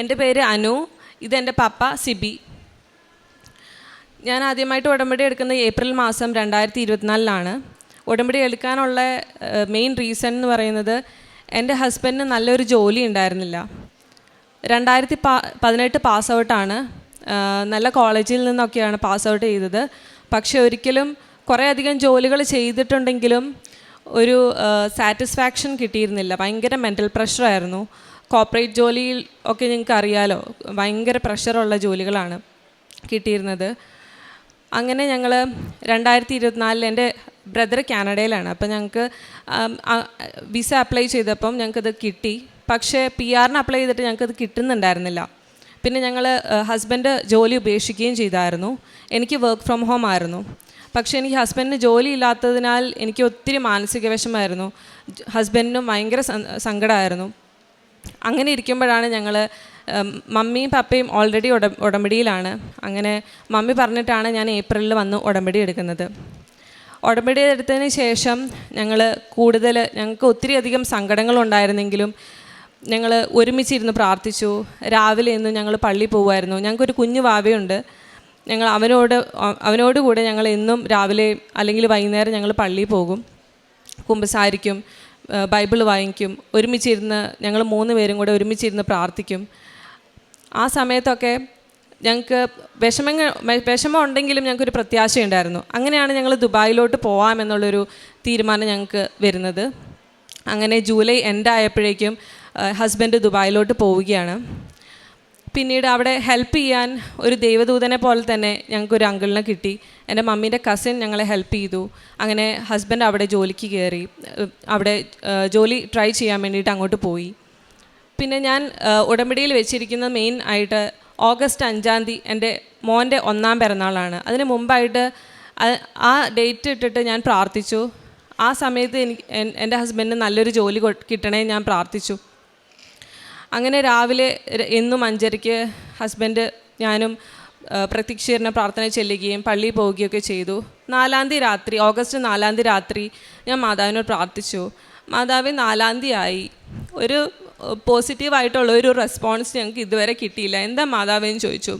എൻ്റെ പേര് അനു. ഇതെൻ്റെ പപ്പ സിബി. ഞാൻ ആദ്യമായിട്ട് ഉടമ്പടി എടുക്കുന്നത് ഏപ്രിൽ മാസം 2024 ഉടമ്പടി എടുക്കാനുള്ള മെയിൻ റീസൺ എന്ന് പറയുന്നത്, എൻ്റെ ഹസ്ബൻഡിന് നല്ലൊരു ജോലി ഉണ്ടായിരുന്നില്ല. 2018 പാസ് ഔട്ടാണ്. നല്ല കോളേജിൽ നിന്നൊക്കെയാണ് പാസ് ഔട്ട് ചെയ്തത്. പക്ഷെ ഒരിക്കലും കുറേ അധികം ജോലികൾ ചെയ്തിട്ടുണ്ടെങ്കിലും ഒരു സാറ്റിസ്ഫാക്ഷൻ കിട്ടിയിരുന്നില്ല. ഭയങ്കര മെൻ്റൽ പ്രഷറായിരുന്നു. കോർപ്പറേറ്റ് ജോലിയിൽ ഒക്കെ നിങ്ങൾക്ക് അറിയാലോ, ഭയങ്കര പ്രഷറുള്ള ജോലികളാണ് കിട്ടിയിരുന്നത്. അങ്ങനെ ഞങ്ങൾ 2024 എൻ്റെ ബ്രദർ കാനഡയിലാണ്. അപ്പോൾ ഞങ്ങൾക്ക് വിസ അപ്ലൈ ചെയ്തപ്പം ഞങ്ങൾക്കത് കിട്ടി. പക്ഷേ PR അപ്ലൈ ചെയ്തിട്ട് ഞങ്ങൾക്കത് കിട്ടുന്നുണ്ടായിരുന്നില്ല. പിന്നെ ഞങ്ങൾ ഹസ്ബൻഡ് ജോലി ഉപേക്ഷിക്കുകയും ചെയ്തായിരുന്നു. എനിക്ക് വർക്ക് ഫ്രം ഹോം ആയിരുന്നു. പക്ഷേ എനിക്ക് ഹസ്ബൻഡിന് ജോലി ഇല്ലാത്തതിനാൽ എനിക്ക് ഒത്തിരി മാനസിക വിഷമമായിരുന്നു. ഹസ്ബൻഡിനും ഭയങ്കര സങ്കടമായിരുന്നു. അങ്ങനെ ഇരിക്കുമ്പോഴാണ് ഞങ്ങൾ മമ്മിയും പപ്പയും ഓൾറെഡി ഉടമ്പടിയിലാണ്. അങ്ങനെ മമ്മി പറഞ്ഞിട്ടാണ് ഞാൻ ഏപ്രിലിൽ വന്ന് ഉടമ്പടി എടുക്കുന്നത്. ഉടമ്പടി എടുത്തതിന് ശേഷം ഞങ്ങൾക്ക് ഒത്തിരി അധികം സങ്കടങ്ങളുണ്ടായിരുന്നെങ്കിലും ഞങ്ങൾ ഒരുമിച്ചിരുന്ന് പ്രാർത്ഥിച്ചു. രാവിലെ ഇന്ന് ഞങ്ങൾ പള്ളിയിൽ പോകുമായിരുന്നു. ഞങ്ങൾക്കൊരു കുഞ്ഞു വാവയുണ്ട്. ഞങ്ങൾ അവനോട് കൂടെ ഞങ്ങൾ എന്നും രാവിലെ അല്ലെങ്കിൽ വൈകുന്നേരം ഞങ്ങൾ പള്ളിയിൽ പോകും, കുമ്പസാരിക്കും, ബൈബിൾ വായിക്കും, ഒരുമിച്ചിരുന്ന് ഞങ്ങൾ 3 പേരും കൂടെ ഒരുമിച്ചിരുന്ന് പ്രാർത്ഥിക്കും. ആ സമയത്തൊക്കെ ഞങ്ങൾക്ക് വിഷമം ഉണ്ടെങ്കിലും ഞങ്ങൾക്കൊരു പ്രത്യാശയുണ്ടായിരുന്നു. അങ്ങനെയാണ് ഞങ്ങൾ ദുബായിലോട്ട് പോകാമെന്നുള്ളൊരു തീരുമാനം ഞങ്ങൾക്ക് വരുന്നത്. അങ്ങനെ ജൂലൈ എൻഡ് ആയപ്പോഴേക്കും ഹസ്ബൻഡ് ദുബായിലോട്ട് പോവുകയാണ്. പിന്നീട് അവിടെ ഹെൽപ്പ് ചെയ്യാൻ ഒരു ദൈവദൂതനെ പോലെ തന്നെ ഞങ്ങൾക്കൊരു അങ്കിളിനെ കിട്ടി. എൻ്റെ മമ്മീൻ്റെ കസിൻ ഞങ്ങളെ ഹെൽപ്പ് ചെയ്തു. അങ്ങനെ ഹസ്ബൻഡ് അവിടെ ജോലിക്ക് കയറി. അവിടെ ജോലി ട്രൈ ചെയ്യാൻ വേണ്ടിയിട്ട് അങ്ങോട്ട് പോയി. പിന്നെ ഞാൻ ഉടമ്പടിയിൽ വെച്ചിരിക്കുന്ന മെയിൻ ആയിട്ട് ഓഗസ്റ്റ് 5 എൻ്റെ മോൻ്റെ 1ാം പിറന്നാളാണ്. അതിന് മുമ്പായിട്ട് ആ ഡേറ്റ് ഇട്ടിട്ട് ഞാൻ പ്രാർത്ഥിച്ചു. ആ സമയത്ത് എൻ്റെ ഹസ്ബൻഡിന് നല്ലൊരു ജോലി കിട്ടണേ ഞാൻ പ്രാർത്ഥിച്ചു. അങ്ങനെ രാവിലെ എന്നും 5:30 ഹസ്ബൻഡ് ഞാനും പ്രത്യക്ഷീകരണ പ്രാർത്ഥന ചെല്ലുകയും പള്ളിയിൽ പോവുകയൊക്കെ ചെയ്തു. ഓഗസ്റ്റ് 4 രാത്രി ഞാൻ മാതാവിനോട് പ്രാർത്ഥിച്ചു. മാതാവ് 4 ആയി. ഒരു പോസിറ്റീവായിട്ടുള്ള ഒരു റെസ്പോൺസ് ഞങ്ങൾക്ക് ഇതുവരെ കിട്ടിയില്ല. എന്താ മാതാവെന്ന് ചോദിച്ചു.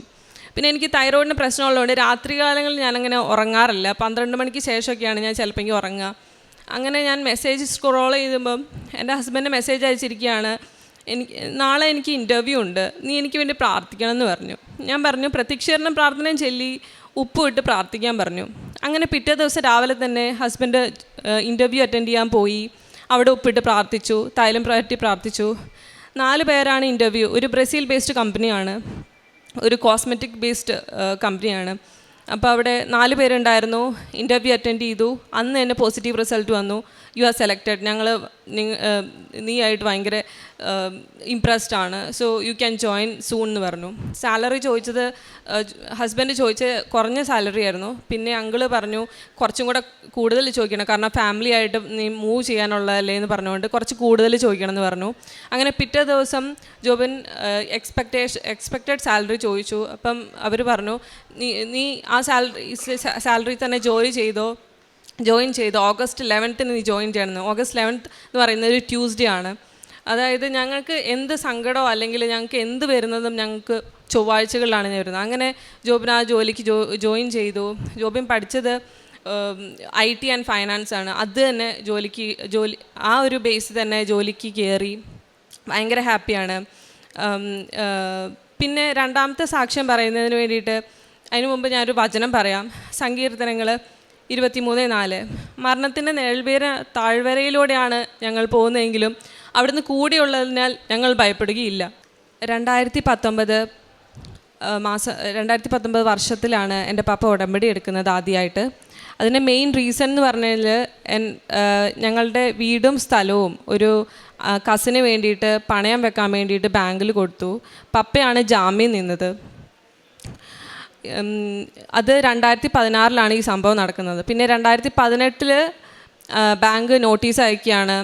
പിന്നെ എനിക്ക് തൈറോയിഡിന് പ്രശ്നമുള്ളതുകൊണ്ട് രാത്രികാലങ്ങളിൽ ഞാനങ്ങനെ ഉറങ്ങാറില്ല. 12 മണിക്ക് ശേഷമൊക്കെയാണ് ഞാൻ ചിലപ്പോൾ ഉറങ്ങുക. അങ്ങനെ ഞാൻ മെസ്സേജ് സ്ക്രോൾ ചെയ്തുമ്പം എൻ്റെ ഹസ്ബൻഡ് മെസ്സേജ് അയച്ചിരിക്കുകയാണ്, നാളെ എനിക്ക് ഇൻ്റർവ്യൂ ഉണ്ട്, നീ എനിക്ക് വേണ്ടി പ്രാർത്ഥിക്കണം എന്ന് പറഞ്ഞു. ഞാൻ പറഞ്ഞു പ്രത്യക്ഷീകരണ പ്രാർത്ഥനയും ചൊല്ലി ഉപ്പ് ഇട്ട് പ്രാർത്ഥിക്കാൻ പറഞ്ഞു. അങ്ങനെ പിറ്റേ ദിവസം രാവിലെ തന്നെ ഹസ്ബൻഡ് ഇൻ്റർവ്യൂ അറ്റൻഡ് ചെയ്യാൻ പോയി. അവിടെ ഉപ്പിട്ട് പ്രാർത്ഥിച്ചു, തൈലം പുരട്ടി പ്രാർത്ഥിച്ചു. 4 പേരാണ് ഇൻ്റർവ്യൂ. ഒരു ബ്രസീൽ ബേസ്ഡ് കമ്പനിയാണ്, ഒരു കോസ്മെറ്റിക് ബേസ്ഡ് കമ്പനിയാണ്. അപ്പോൾ അവിടെ 4 പേരുണ്ടായിരുന്നു. ഇൻ്റർവ്യൂ അറ്റൻഡ് ചെയ്തു. അന്ന് തന്നെ പോസിറ്റീവ് റിസൾട്ട് വന്നു. യു ആർ സെലക്റ്റഡ്, നീ ആയിട്ട് ഭയങ്കര ഇംപ്രസ്ഡ് ആണ്, so you can join soon എന്ന് പറഞ്ഞു. സാലറി ചോദിച്ചത് ഹസ്ബൻഡ് ചോദിച്ച കുറഞ്ഞ സാലറി ആയിരുന്നു. പിന്നെ അങ്കിള് പറഞ്ഞു കുറച്ചും കൂടെ കൂടുതൽ ചോദിക്കണം, കാരണം ഫാമിലി ആയിട്ട് നീ മൂവ് ചെയ്യാനുള്ളതല്ലേ എന്ന് പറഞ്ഞുകൊണ്ട് കുറച്ച് കൂടുതൽ ചോദിക്കണം എന്ന് പറഞ്ഞു. അങ്ങനെ പിറ്റേ ദിവസം ജോബിൻ എക്സ്പെക്റ്റഡ് സാലറി ചോദിച്ചു. അപ്പം അവർ പറഞ്ഞു നീ ആ സാലറി തന്നെ ജോയിൻ ചെയ്തു ഓഗസ്റ്റ് 11 നീ ജോയിൻ ചെയ്യണമെന്ന്. ഓഗസ്റ്റ് 11 എന്ന് പറയുന്നത് ഒരു ട്യൂസ്ഡേ ആണ്. അതായത് ഞങ്ങൾക്ക് എന്ത് സങ്കടമോ അല്ലെങ്കിൽ ഞങ്ങൾക്ക് എന്ത് വരുന്നതും ഞങ്ങൾക്ക് ചൊവ്വാഴ്ചകളിലാണ് വരുന്നത്. അങ്ങനെ ജോബിൻ ആ ജോലിക്ക് ജോയിൻ ചെയ്തു. ജോബിൻ പഠിച്ചത് IT ആൻഡ് ഫൈനാൻസ് ആണ്. അത് തന്നെ ആ ഒരു ബേസ് തന്നെ ജോലിക്ക് കയറി. ഭയങ്കര ഹാപ്പിയാണ്. പിന്നെ രണ്ടാമത്തെ സാക്ഷ്യം പറയുന്നതിന് വേണ്ടിയിട്ട് അതിനു മുമ്പ് ഞാനൊരു വചനം പറയാം. സങ്കീർത്തനങ്ങൾ 23:4. മരണത്തിൻ്റെ താഴ്വരയിലൂടെയാണ് ഞങ്ങൾ പോകുന്നതെങ്കിലും അവിടുന്ന് കൂടിയുള്ളതിനാൽ ഞങ്ങൾ ഭയപ്പെടുകയില്ല. 2019 വർഷത്തിലാണ് എൻ്റെ പപ്പ ഉടമ്പടി എടുക്കുന്നത് ആദ്യമായിട്ട്. അതിൻ്റെ മെയിൻ റീസൺ എന്ന് പറഞ്ഞാൽ ഞങ്ങളുടെ വീടും സ്ഥലവും ഒരു കസിന് വേണ്ടിയിട്ട് പണയം വെക്കാൻ വേണ്ടിയിട്ട് ബാങ്കിൽ കൊടുത്തു. പപ്പയാണ് ജാമ്യം നിന്നത്. അത് 2016 ഈ സംഭവം നടക്കുന്നത്. പിന്നെ 2018 ബാങ്ക് നോട്ടീസ് അയക്കുകയാണ്,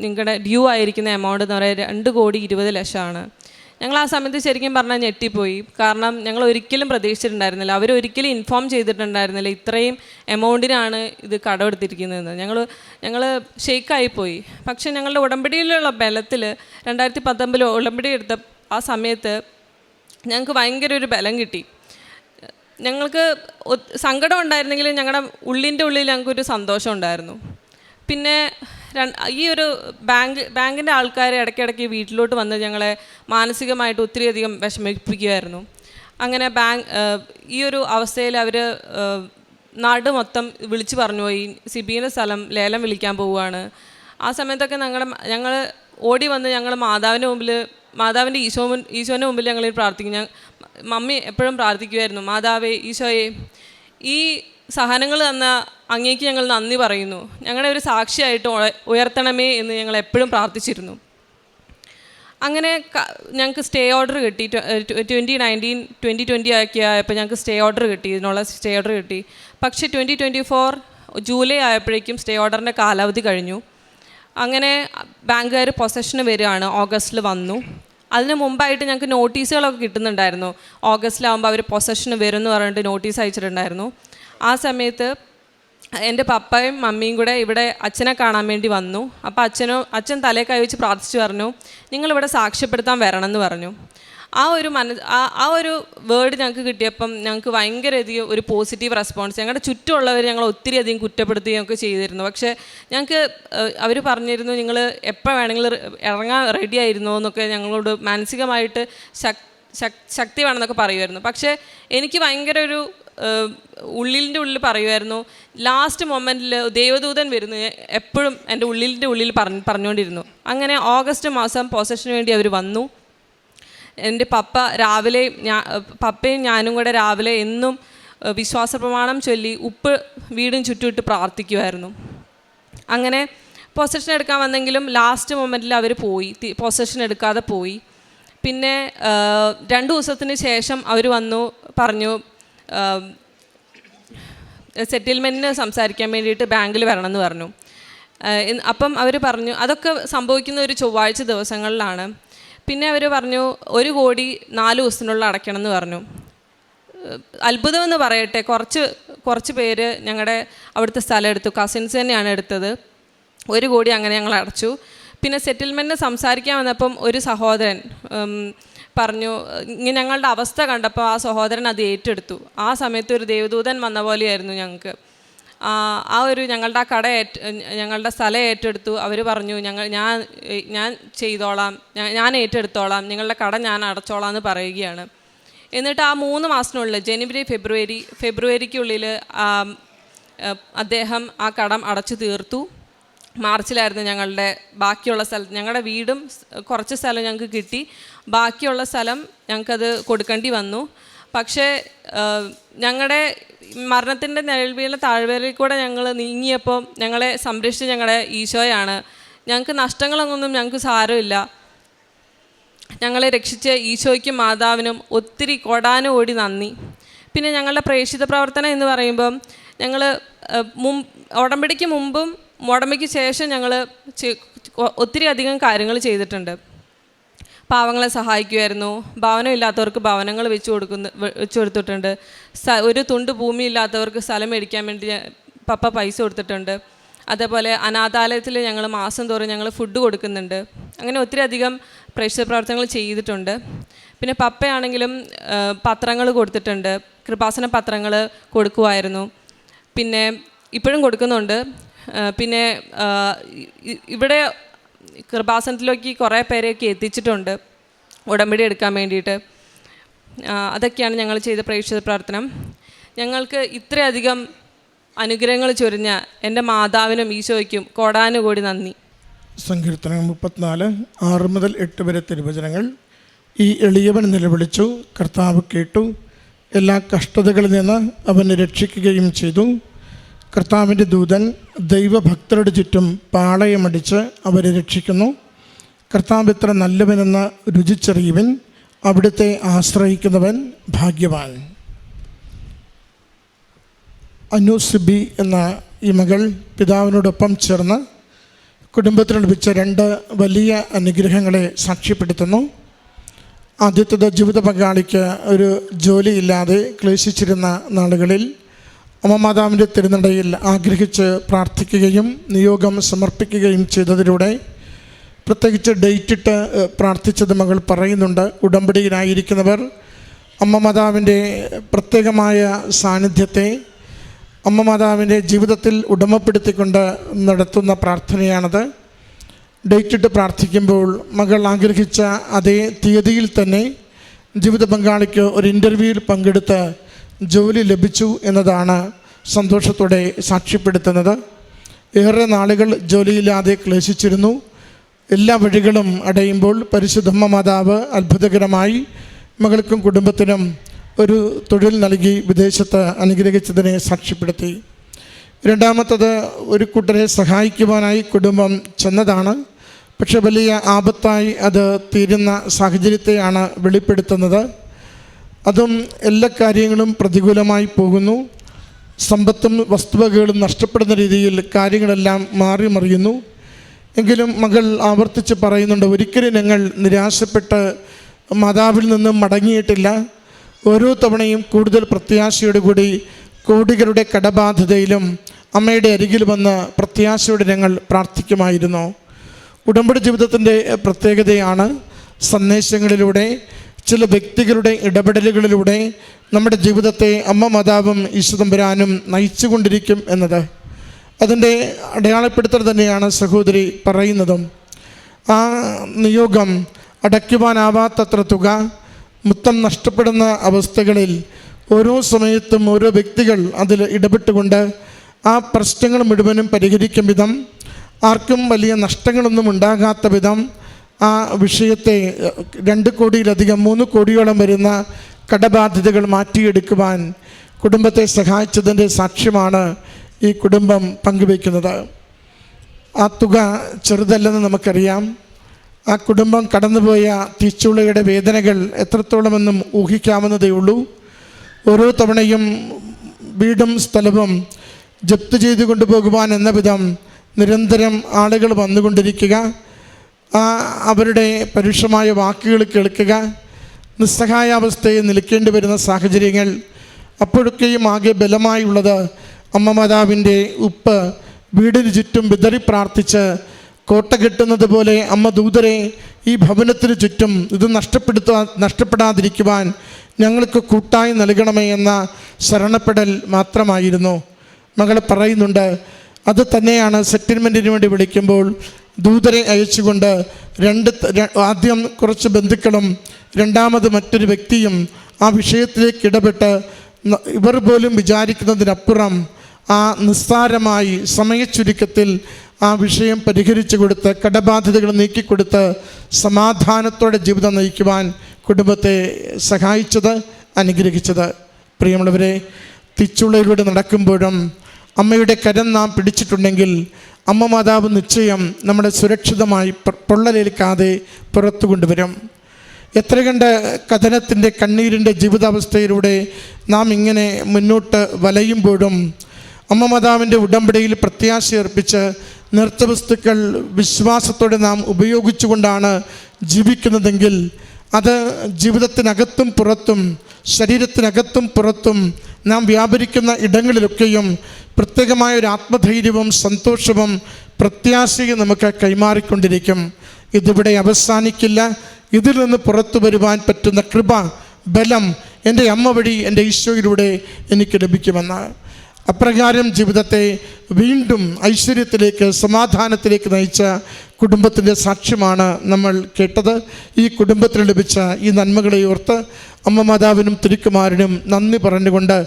നിങ്ങളുടെ ഡ്യൂ ആയിരിക്കുന്ന എമൗണ്ട് എന്ന് പറയുന്നത് 2,20,00,000. ഞങ്ങൾ ആ സമയത്ത് ശരിക്കും പറഞ്ഞാൽ ഞെട്ടിപ്പോയി. കാരണം ഞങ്ങൾ ഒരിക്കലും പ്രതീക്ഷിച്ചിട്ടുണ്ടായിരുന്നില്ല, അവരൊരിക്കലും ഇൻഫോം ചെയ്തിട്ടുണ്ടായിരുന്നില്ല ഇത്രയും എമൗണ്ടിനാണ് ഇത് കടമെടുത്തിരിക്കുന്നതെന്ന്. ഞങ്ങൾ ഷെയ്ക്കായിപ്പോയി. പക്ഷേ ഞങ്ങളുടെ ഉടമ്പടിയിലുള്ള ബലത്തിൽ 2019 ഉടമ്പടി എടുത്ത ആ സമയത്ത് ഞങ്ങൾക്ക് ഭയങ്കര ഒരു ബലം കിട്ടി. ഞങ്ങൾക്ക് സങ്കടം ഉണ്ടായിരുന്നെങ്കിലും ഞങ്ങളുടെ ഉള്ളിൻ്റെ ഉള്ളിൽ ഞങ്ങൾക്കൊരു സന്തോഷം ഉണ്ടായിരുന്നു. പിന്നെ ഈ ഒരു ബാങ്കിൻ്റെ ആൾക്കാർ ഇടയ്ക്കിടയ്ക്ക് വീട്ടിലോട്ട് വന്ന് ഞങ്ങളെ മാനസികമായിട്ട് ഒത്തിരിയധികം വിഷമിപ്പിക്കുമായിരുന്നു. അങ്ങനെ ഈ ഒരു അവസ്ഥയിൽ അവർ നാട് മൊത്തം വിളിച്ചു പറഞ്ഞു പോയി, സിബീൻ്റെ സ്ഥലം ലേലം വിളിക്കാൻ പോവുകയാണ്. ആ സമയത്തൊക്കെ ഞങ്ങൾ ഓടി വന്ന് ഞങ്ങൾ മാതാവിൻ്റെ ഈശോൻ്റെ മുമ്പിൽ ഞങ്ങൾ പ്രാർത്ഥിക്കും. മമ്മി എപ്പോഴും പ്രാർത്ഥിക്കുമായിരുന്നു, മാതാവേ ഈശോയെ, ഈ സഹനങ്ങൾ തന്ന അങ്ങേക്ക് ഞങ്ങൾ നന്ദി പറയുന്നു, ഞങ്ങളെ ഒരു സാക്ഷിയായിട്ട് ഉയർത്തണമേ എന്ന് ഞങ്ങൾ എപ്പോഴും പ്രാർത്ഥിച്ചിരുന്നു. അങ്ങനെ ഞങ്ങൾക്ക് സ്റ്റേ ഓർഡർ കിട്ടി. 2020 ഒക്കെ ആയപ്പോൾ ഞങ്ങൾക്ക് സ്റ്റേ ഓർഡർ കിട്ടി, ഇതിനുള്ള സ്റ്റേ ഓർഡർ കിട്ടി. പക്ഷേ 2024 ജൂലൈ ആയപ്പോഴേക്കും സ്റ്റേ ഓർഡറിൻ്റെ കാലാവധി കഴിഞ്ഞു. അങ്ങനെ ബാങ്കുകാർ പൊസഷന് വരികയാണ്, ഓഗസ്റ്റിൽ വന്നു. അതിന് മുമ്പായിട്ട് ഞങ്ങൾക്ക് നോട്ടീസുകളൊക്കെ കിട്ടുന്നുണ്ടായിരുന്നു. ഓഗസ്റ്റിലാകുമ്പോൾ അവർ പൊസഷന് വരും എന്ന് പറഞ്ഞിട്ട് നോട്ടീസ് അയച്ചിട്ടുണ്ടായിരുന്നു. ആ സമയത്ത് എൻ്റെ പപ്പയും മമ്മിയും കൂടെ ഇവിടെ അച്ഛനെ കാണാൻ വേണ്ടി വന്നു. അപ്പോൾ അച്ഛൻ തലേ കൈ വെച്ച് പ്രാർത്ഥിച്ചു പറഞ്ഞു, നിങ്ങളിവിടെ സാക്ഷ്യപ്പെടുത്താൻ വരണം എന്ന് പറഞ്ഞു. ആ ഒരു വേർഡ് ഞങ്ങൾക്ക് കിട്ടിയപ്പം ഞങ്ങൾക്ക് ഭയങ്കരധികം ഒരു പോസിറ്റീവ് റെസ്പോൺസ്. ഞങ്ങളുടെ ചുറ്റുമുള്ളവർ ഞങ്ങൾ ഒത്തിരി അധികം കുറ്റപ്പെടുത്തുകയൊക്കെ ചെയ്തിരുന്നു. പക്ഷേ ഞങ്ങൾക്ക് അവർ പറഞ്ഞിരുന്നു, നിങ്ങൾ എപ്പോൾ വേണമെങ്കിലും ഇറങ്ങാൻ റെഡി ആയിരുന്നോ എന്നൊക്കെ ഞങ്ങളോട് മാനസികമായിട്ട് ശക്തി വേണമെന്നൊക്കെ പറയുമായിരുന്നു. പക്ഷേ എനിക്ക് ഭയങ്കര ഒരു ഉള്ളിൻ്റെ ഉള്ളിൽ പറയുമായിരുന്നു, ലാസ്റ്റ് മൊമെൻറ്റിൽ ദൈവദൂതൻ വരുന്നു എപ്പോഴും എൻ്റെ ഉള്ളിൽ പറഞ്ഞുകൊണ്ടിരുന്നു. അങ്ങനെ ഓഗസ്റ്റ് മാസം പൊസഷന് വേണ്ടി അവർ വന്നു. എൻ്റെ പപ്പയും ഞാനും കൂടെ രാവിലെ എന്നും വിശ്വാസ പ്രമാണം ചൊല്ലി ഉപ്പ് വീടും ചുറ്റുമിട്ട് പ്രാർത്ഥിക്കുമായിരുന്നു. അങ്ങനെ പൊസഷൻ എടുക്കാൻ വന്നെങ്കിലും ലാസ്റ്റ് മൊമെൻറ്റിൽ അവർ പോയി, പൊസഷൻ എടുക്കാതെ പോയി. പിന്നെ 2 ദിവസത്തിന് ശേഷം അവർ വന്നു പറഞ്ഞു, സെറ്റിൽമെൻറ്റിന് സംസാരിക്കാൻ വേണ്ടിയിട്ട് ബാങ്കിൽ വരണമെന്ന് പറഞ്ഞു. അപ്പം അവർ പറഞ്ഞു, അതൊക്കെ സംഭവിക്കുന്ന ഒരു ചൊവ്വാഴ്ച ദിവസങ്ങളിലാണ്. പിന്നെ അവർ പറഞ്ഞു 1 കോടി 4 ദിവസത്തിനുള്ള അടയ്ക്കണം എന്ന് പറഞ്ഞു. അത്ഭുതമെന്ന് പറയട്ടെ, കുറച്ച് പേര് ഞങ്ങളുടെ അവിടുത്തെ സ്ഥലം എടുത്തു, കസിൻസ് തന്നെയാണ് എടുത്തത്. 1 കോടി അങ്ങനെ ഞങ്ങൾ അടച്ചു. പിന്നെ സെറ്റിൽമെൻറ്റിന് സംസാരിക്കാൻ വന്നപ്പം ഒരു സഹോദരൻ പറഞ്ഞു, ഇങ്ങനെ ഞങ്ങളുടെ അവസ്ഥ കണ്ടപ്പോൾ ആ സഹോദരൻ അത് ഏറ്റെടുത്തു. ആ സമയത്ത് ഒരു ദേവദൂതൻ വന്ന പോലെയായിരുന്നു ഞങ്ങൾക്ക്. ഞങ്ങളുടെ സ്ഥലം ഏറ്റെടുത്തു. അവർ പറഞ്ഞു, ഞാൻ ചെയ്തോളാം, ഞാൻ ഏറ്റെടുത്തോളാം, നിങ്ങളുടെ കട ഞാൻ അടച്ചോളാം എന്ന് പറയുകയാണ്. എന്നിട്ട് ആ 3 മാസത്തിനുള്ളിൽ ജനുവരി ഫെബ്രുവരിക്കുള്ളിൽ അദ്ദേഹം ആ കടം അടച്ചു തീർത്തു. മാർച്ചിലായിരുന്നു ഞങ്ങളുടെ ബാക്കിയുള്ള സ്ഥലം, ഞങ്ങളുടെ വീടും കുറച്ച് സ്ഥലം ഞങ്ങൾക്ക് കിട്ടി. ബാക്കിയുള്ള സ്ഥലം ഞങ്ങൾക്കത് കൊടുക്കേണ്ടി വന്നു. പക്ഷേ ഞങ്ങളുടെ മരണത്തിൻ്റെ നിഴൽവീണ താഴ്വരയിൽ കൂടെ ഞങ്ങൾ നീങ്ങിയപ്പോൾ ഞങ്ങളെ സംരക്ഷിച്ച് ഞങ്ങളുടെ ഈശോയാണ്. ഞങ്ങൾക്ക് നഷ്ടങ്ങളൊന്നും ഞങ്ങൾക്ക് സാരമില്ല. ഞങ്ങളെ രക്ഷിച്ച ഈശോയ്ക്കും മാതാവിനും ഒത്തിരി കോടാനുകോടി നന്ദി. പിന്നെ ഞങ്ങളുടെ പ്രേക്ഷിത പ്രവർത്തനം എന്ന് പറയുമ്പം ഞങ്ങൾ ഉടമ്പടിക്ക് മുമ്പും ഉടമ്പടിക്ക് ശേഷം ഞങ്ങൾ ഒത്തിരി അധികം കാര്യങ്ങൾ ചെയ്തിട്ടുണ്ട്. പാവങ്ങളെ സഹായിക്കുമായിരുന്നു, ഭവനമില്ലാത്തവർക്ക് ഭവനങ്ങൾ വെച്ച് കൊടുത്തിട്ടുണ്ട്. ഒരു തുണ്ട് ഭൂമി ഇല്ലാത്തവർക്ക് സ്ഥലം മേടിക്കാൻ വേണ്ടി പപ്പ പൈസ കൊടുത്തിട്ടുണ്ട്. അതേപോലെ അനാഥാലയത്തിൽ ഞങ്ങൾ മാസം തോറും ഞങ്ങൾ ഫുഡ് കൊടുക്കുന്നുണ്ട്. അങ്ങനെ ഒത്തിരി അധികം പ്രേക്ഷിത പ്രവർത്തനങ്ങൾ ചെയ്തിട്ടുണ്ട്. പിന്നെ പപ്പയാണെങ്കിലും പത്രങ്ങൾ കൊടുത്തിട്ടുണ്ട്, കൃപാസന പത്രങ്ങൾ കൊടുക്കുമായിരുന്നു. പിന്നെ ഇപ്പോഴും കൊടുക്കുന്നുണ്ട്. പിന്നെ ഇവിടെ കൃപാസനത്തിലേക്ക് കുറേ പേരെയൊക്കെ എത്തിച്ചിട്ടുണ്ട് ഉടമ്പടി എടുക്കാൻ വേണ്ടിയിട്ട്. അതൊക്കെയാണ് ഞങ്ങൾ ചെയ്ത പ്രേക്ഷിത പ്രവർത്തനം. ഞങ്ങൾക്ക് ഇത്രയധികം അനുഗ്രഹങ്ങൾ ചൊരിഞ്ഞ എൻ്റെ മാതാവിനും ഈശോയ്ക്കും കോടാനുകോടി നന്ദി. സങ്കീർത്തനം 34 6 മുതൽ 8 വരെ തിരുവചനങ്ങൾ. ഈ എളിയവൻ നിലവിളിച്ചു, കർത്താവ് കേട്ടു, എല്ലാ കഷ്ടതകളിൽ നിന്ന് അവനെ രക്ഷിക്കുകയും ചെയ്തു. കർത്താവിൻ്റെ ദൂതൻ ദൈവഭക്തരുടെ ചുറ്റും പാളയമടിച്ച് അവരെ രക്ഷിക്കുന്നു. കർത്താവ് എത്ര നല്ലവനെന്ന് രുചിച്ചറിയുവൻ, അവിടുത്തെ ആശ്രയിക്കുന്നവൻ ഭാഗ്യവാൻ. അനുസിബി എന്ന ഈ മകൾ പിതാവിനോടൊപ്പം ചേർന്ന് കുടുംബത്തിന് ലഭിച്ച 2 വലിയ അനുഗ്രഹങ്ങളെ സാക്ഷ്യപ്പെടുത്തുന്നു. ആദ്യത്തേത്, ജീവിത പങ്കാളിക്ക് ഒരു ജോലിയില്ലാതെ ക്ലേശിച്ചിരുന്ന നാളുകളിൽ അമ്മ മാതാവിൻ്റെ തിരുനടയിൽ ആഗ്രഹിച്ച് പ്രാർത്ഥിക്കുകയും നിയോഗം സമർപ്പിക്കുകയും ചെയ്തതിലൂടെ പ്രത്യേകിച്ച് ഡേറ്റിട്ട് പ്രാർത്ഥിച്ചത് മകൾ പറയുന്നുണ്ട്. ഉടമ്പടിയിലായിരിക്കുന്നവർ അമ്മ മാതാവിൻ്റെ പ്രത്യേകമായ സാന്നിധ്യത്തെ അമ്മ മാതാവിൻ്റെ ജീവിതത്തിൽ ഉടമപ്പെടുത്തിക്കൊണ്ട് നടത്തുന്ന പ്രാർത്ഥനയാണത്. ഡേറ്റിട്ട് പ്രാർത്ഥിക്കുമ്പോൾ മകൾ ആഗ്രഹിച്ച അതേ തീയതിയിൽ തന്നെ ജീവിത പങ്കാളിക്ക് ഒരു ഇൻ്റർവ്യൂവിൽ പങ്കെടുത്ത് ജോലി ലഭിച്ചു എന്നതാണ് സന്തോഷത്തോടെ സാക്ഷ്യപ്പെടുത്തുന്നത്. ഏറെ നാളുകൾ ജോലിയില്ലാതെ ക്ലേശിച്ചിരുന്നു. എല്ലാ വഴികളും അടയുമ്പോൾ പരിശുദ്ധമ്മ മാതാവ് അത്ഭുതകരമായി മകൾക്കും കുടുംബത്തിനും ഒരു തൊഴിൽ നൽകി വിദേശത്ത് അനുഗ്രഹിച്ചതിനെ സാക്ഷ്യപ്പെടുത്തി. രണ്ടാമത്തത്, ഒരു കൂട്ടരെ സഹായിക്കുവാനായി കുടുംബം ചെന്നതാണ്. പക്ഷെ വലിയ ആപത്തായി അത് തീരുന്ന സാഹചര്യത്തെയാണ് വെളിപ്പെടുത്തുന്നത്. അതും എല്ലാ കാര്യങ്ങളും പ്രതികൂലമായി പോകുന്നു. സമ്പത്തും വസ്തുവകകളും നഷ്ടപ്പെടുന്ന രീതിയിൽ കാര്യങ്ങളെല്ലാം മാറി മറിയുന്നു. എങ്കിലും മകൾ ആവർത്തിച്ച് പറയുന്നുണ്ട്, ഒരിക്കലും ഞങ്ങൾ നിരാശപ്പെട്ട് മാതാവിൽ നിന്നും മടങ്ങിയിട്ടില്ല. ഓരോ തവണയും കൂടുതൽ പ്രത്യാശയോടുകൂടി കോടികളുടെ കടബാധ്യതയിലും അമ്മയുടെ അരികിൽ വന്ന് പ്രത്യാശയോടെ ഞങ്ങൾ പ്രാർത്ഥിക്കുമായിരുന്നു. ഉടമ്പടി ജീവിതത്തിൻ്റെ പ്രത്യേകതയാണ് സന്ദേശങ്ങളിലൂടെ, ചില വ്യക്തികളുടെ ഇടപെടലുകളിലൂടെ നമ്മുടെ ജീവിതത്തെ അമ്മ മാതാവും ഈശ്വരമ്പരാനും നയിച്ചുകൊണ്ടിരിക്കും എന്നത്. അതിൻ്റെ അടയാളപ്പെടുത്തൽ തന്നെയാണ് സഹോദരി പറയുന്നതും. ആ നിയോഗം അടയ്ക്കുവാനാവാത്തത്ര തുക മൊത്തം നഷ്ടപ്പെടുന്ന അവസ്ഥകളിൽ ഓരോ സമയത്തും ഓരോ വ്യക്തികൾ അതിൽ ഇടപെട്ടുകൊണ്ട് ആ പ്രശ്നങ്ങൾ മുഴുവനും പരിഹരിക്കും വിധം, ആർക്കും വലിയ നഷ്ടങ്ങളൊന്നും ഉണ്ടാകാത്ത വിധം ആ വിഷയത്തെ 2 കോടിയിലധികം 3 കോടിയോളം വരുന്ന കടബാധ്യതകൾ മാറ്റിയെടുക്കുവാൻ കുടുംബത്തെ സഹായിച്ചതിൻ്റെ സാക്ഷ്യമാണ് ഈ കുടുംബം പങ്കുവയ്ക്കുന്നത്. ആ തുക ചെറുതല്ലെന്ന് നമുക്കറിയാം. ആ കുടുംബം കടന്നുപോയ തീച്ചുളയുടെ വേദനകൾ എത്രത്തോളമെന്നും ഊഹിക്കാവുന്നതേ ഉള്ളൂ. ഓരോ തവണയും വീടും സ്ഥലവും ജപ്തി ചെയ്തു കൊണ്ടുപോകുവാൻ എന്ന വിധം നിരന്തരം ആളുകൾ വന്നുകൊണ്ടിരിക്കുക, അവരുടെ പരുഷമായ വാക്കുകൾ കേൾക്കുക, നിസ്സഹായാവസ്ഥയെ നിൽക്കേണ്ടി വരുന്ന സാഹചര്യങ്ങൾ. അപ്പോഴൊക്കെയും ആകെ ബലമായുള്ളത് അമ്മ മാതാവിൻ്റെ ഉപ്പ് വീടിന് ചുറ്റും വിതറി പ്രാർത്ഥിച്ച് കോട്ട കെട്ടുന്നത് പോലെ അമ്മ ദൂതരെ ഈ ഭവനത്തിന് ചുറ്റും ഇത് നഷ്ടപ്പെടാതിരിക്കുവാൻ ഞങ്ങൾക്ക് കൂട്ടായി നൽകണമേ എന്ന ശരണപ്പെടൽ മാത്രമായിരുന്നു. മകൾ പറയുന്നുണ്ട്, അത് തന്നെയാണ് സെറ്റിൽമെൻറ്റിന് വേണ്ടി വിളിക്കുമ്പോൾ ദൂതരെ അയച്ചുകൊണ്ട് ആദ്യം കുറച്ച് ബന്ധുക്കളും രണ്ടാമത് മറ്റൊരു വ്യക്തിയും ആ വിഷയത്തിലേക്ക് ഇടപെട്ട് ഇവർ പോലും വിചാരിക്കുന്നതിനപ്പുറം ആ നിസ്സാരമായി സമയച്ചുരുക്കത്തിൽ ആ വിഷയം പരിഹരിച്ചു കൊടുത്ത് കടബാധ്യതകൾ നീക്കിക്കൊടുത്ത് സമാധാനത്തോടെ ജീവിതം നയിക്കുവാൻ കുടുംബത്തെ സഹായിച്ചത്, അനുഗ്രഹിച്ചത്. പ്രിയമുള്ളവരെ, തിച്ചുളയിലൂടെ നടക്കുമ്പോഴും അമ്മയുടെ കരം നാം പിടിച്ചിട്ടുണ്ടെങ്കിൽ അമ്മ മാതാവ് നിശ്ചയം നമ്മളെ സുരക്ഷിതമായി പൊള്ളലേൽക്കാതെ പുറത്തു കൊണ്ടുവരും. എത്ര കണ്ട് കഥനത്തിൻ്റെ കണ്ണീരിൻ്റെ ജീവിതാവസ്ഥയിലൂടെ നാം ഇങ്ങനെ മുന്നോട്ട് വലയുമ്പോഴും അമ്മ മാതാവിൻ്റെ ഉടമ്പടിയിൽ പ്രത്യാശയർപ്പിച്ച് നേർച്ചവസ്തുക്കൾ വിശ്വാസത്തോടെ നാം ഉപയോഗിച്ചുകൊണ്ടാണ് ജീവിക്കുന്നതെങ്കിൽ അത് ജീവിതത്തിനകത്തും പുറത്തും ശരീരത്തിനകത്തും പുറത്തും നാം വ്യാപരിക്കുന്ന ഇടങ്ങളിലൊക്കെയും പ്രത്യേകമായ ഒരു ആത്മധൈര്യവും സന്തോഷവും പ്രത്യാശയും നമുക്ക് കൈമാറിക്കൊണ്ടിരിക്കും. ഇതിവിടെ അവസാനിക്കില്ല. ഇതിൽ നിന്ന് പുറത്തു വരുവാൻ പറ്റുന്ന കൃപ, ബലം എൻ്റെ അമ്മ വഴി എൻ്റെ ഈശോയിലൂടെ എനിക്ക് ലഭിക്കുമെന്ന്. അപ്രകാരം ജീവിതത്തെ വീണ്ടും ഐശ്വര്യത്തിലേക്ക്, സമാധാനത്തിലേക്ക് നയിച്ച കുടുംബത്തിൻ്റെ സാക്ഷ്യമാണ് നമ്മൾ കേട്ടത്. ഈ കുടുംബത്തിന് ലഭിച്ച ഈ നന്മകളെ ഓർത്ത് അമ്മ മാതാവിനും തിരുക്കുമാരനും നന്ദി പറഞ്ഞുകൊണ്ട്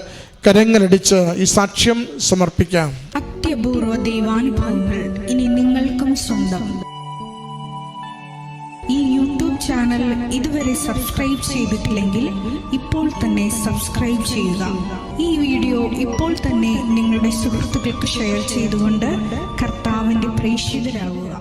കരങ്ങളടിച്ച് ഈ സാക്ഷ്യം സമർപ്പിക്കാം. അത്യപൂർവ ദൈവാനുഭവങ്ങൾ ഇനി നിങ്ങൾക്കും സ്വന്തം. ഈ യൂട്യൂബ് ചാനൽ ഇതുവരെ സബ്സ്ക്രൈബ് ചെയ്തിട്ടില്ലെങ്കിൽ ഇപ്പോൾ തന്നെ സബ്സ്ക്രൈബ് ചെയ്യുക. ഈ വീഡിയോ ഇപ്പോൾ തന്നെ നിങ്ങളുടെ സുഹൃത്തുക്കൾക്ക് ഷെയർ ചെയ്തുകൊണ്ട് കർത്താവിൻ്റെ പ്രേക്ഷിതരാകുക.